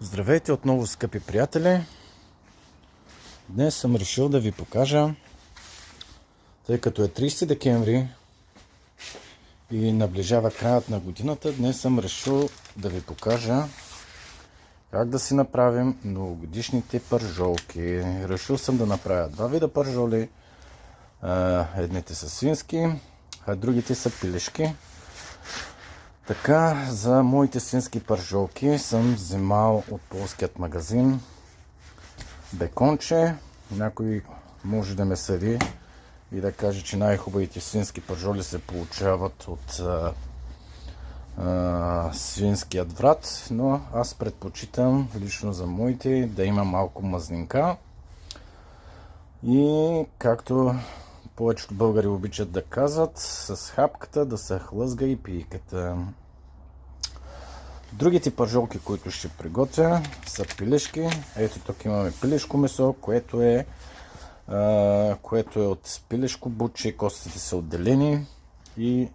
Здравейте отново, скъпи приятели! Днес съм решил да ви покажа, тъй като е 30 декември и наближава краят на годината, днес съм решил да ви покажа как да си направим новогодишните пържолки. Решил съм да направя два вида пържоли. Едните са свински, а другите са пилешки. Така, за моите свински пържолки съм взимал от полският магазин беконче. Някой може да ме съди и да каже, че най-хубавите свински пържоли се получават от свинският врат, но аз предпочитам лично за моите да има малко мазнинка и както повечето българи обичат да казват, с хапката да се хлъзга и пийката. Другите пържолки, които ще приготвя, са пилешки. Ето тук имаме пилешко месо, което е от пилешко буче, костите са отделени и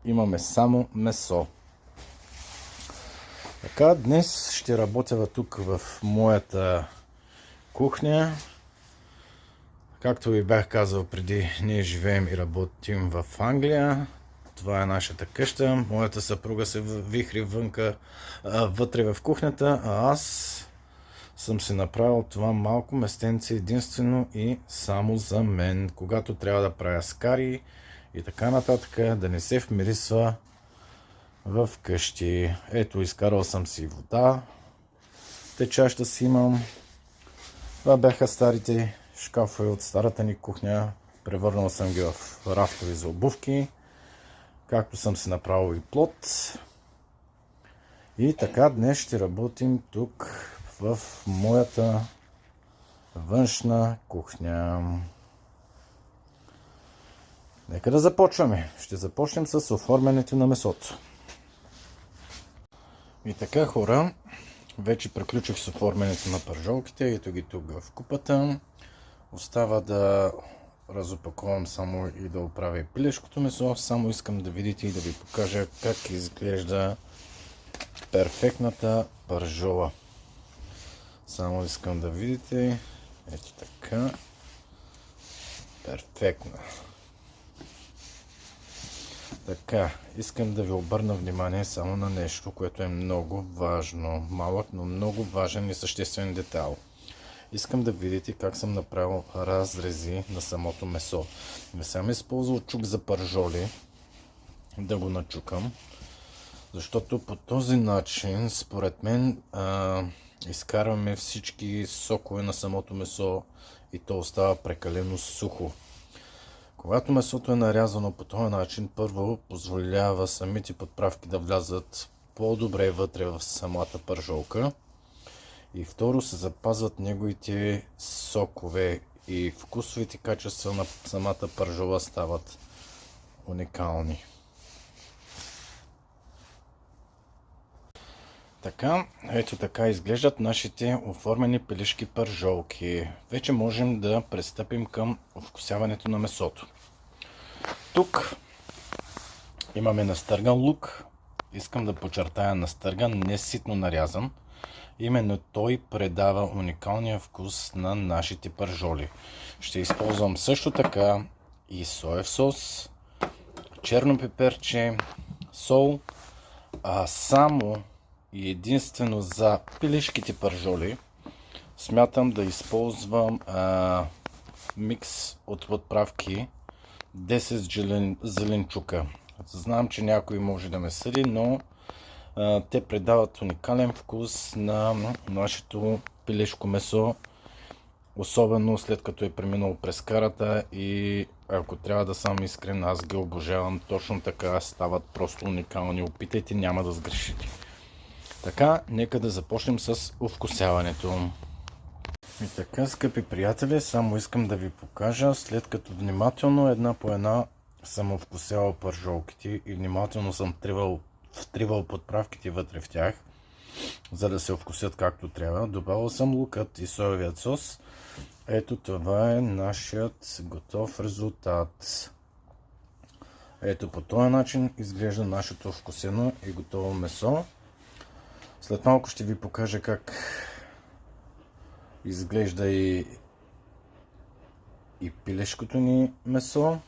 имаме само месо. Така, днес ще работя тук в моята кухня. Както ви бях казал преди, ние живеем и работим в Англия. Това е нашата къща. Моята съпруга се вихри вътре в кухнята, а аз съм си направил това малко местенце единствено и само за мен, когато трябва да правя скари и така нататък, да не се вмирисва в къщи. Ето, изкарал съм си вода, течаща си имам. Това бяха старите шкафове от старата ни кухня. Превърнал съм ги в рафтове за обувки, както съм си направил и плот. И така, днес ще работим тук в моята външна кухня. Нека да започваме. Ще започнем с оформянето на месото. И така, хора, вече приключих с оформянето на пържолките. Ето ги тук в купата. Остава да разопаковам само и да оправя пилешкото месо. Само искам да видите и да ви покажа как изглежда перфектната пържола. Само искам да видите. Ето така. Перфектна. Така, искам да ви обърна внимание само на нещо, което е много важно. Малък, но много важен и съществен детайл. Искам да видите как съм направил разрези на самото месо. Не съм използвал чук за пържоли да го начукам, защото по този начин, според мен, изкарваме всички сокове на самото месо и то остава прекалено сухо. Когато месото е нарязано по този начин, първо позволява самите подправки да влязат по-добре вътре в самата пържолка и второ се запазват неговите сокове и вкусовите качества на самата пържола стават уникални. Така, ето така изглеждат нашите оформени пилешки пържолки. Вече можем да пристъпим към овкусяването на месото. Тук имаме настърган лук. Искам да подчертая настърган, не ситно нарязан. Именно той предава уникалния вкус на нашите пържоли. Ще използвам също така и соев сос, черно пеперче, сол, а само и единствено за пилешките пържоли смятам да използвам микс от подправки 10 зеленчука. Знам, че някой може да ме съди, но те предават уникален вкус на нашето пилешко месо, особено след като е преминало през карата и ако трябва да съм искрен, аз ги обожавам. Точно така стават просто уникални. Опитайте, няма да сгрешите. Така, нека да започнем с овкусяването. И така, скъпи приятели, само искам да ви покажа, след като внимателно една по една съм овкусявал пържолките и внимателно съм втривал подправките вътре в тях, за да се овкусят както трябва. Добавил съм лукът и соевият сос. Ето това е нашият готов резултат. Ето по този начин изглежда нашето овкусено и готово месо. След малко ще ви покажа как изглежда и пилешкото ни месо.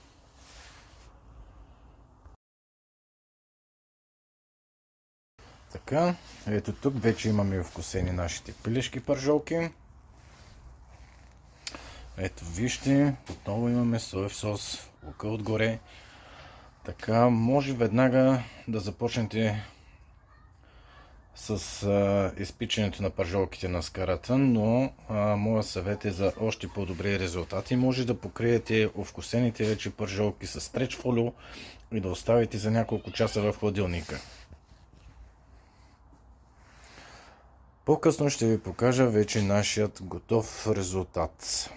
Така, ето тук вече имаме вкусени нашите пилешки пържолки. Ето вижте, отново имаме соев сос, лука отгоре. Така, може веднага да започнете с изпичането на пържолките на скарата, но моят съвет е за още по-добри резултати. Може да покриете овкусените вече пържолки с стреч фолио и да оставите за няколко часа в хладилника. По-късно ще ви покажа вече нашият готов резултат.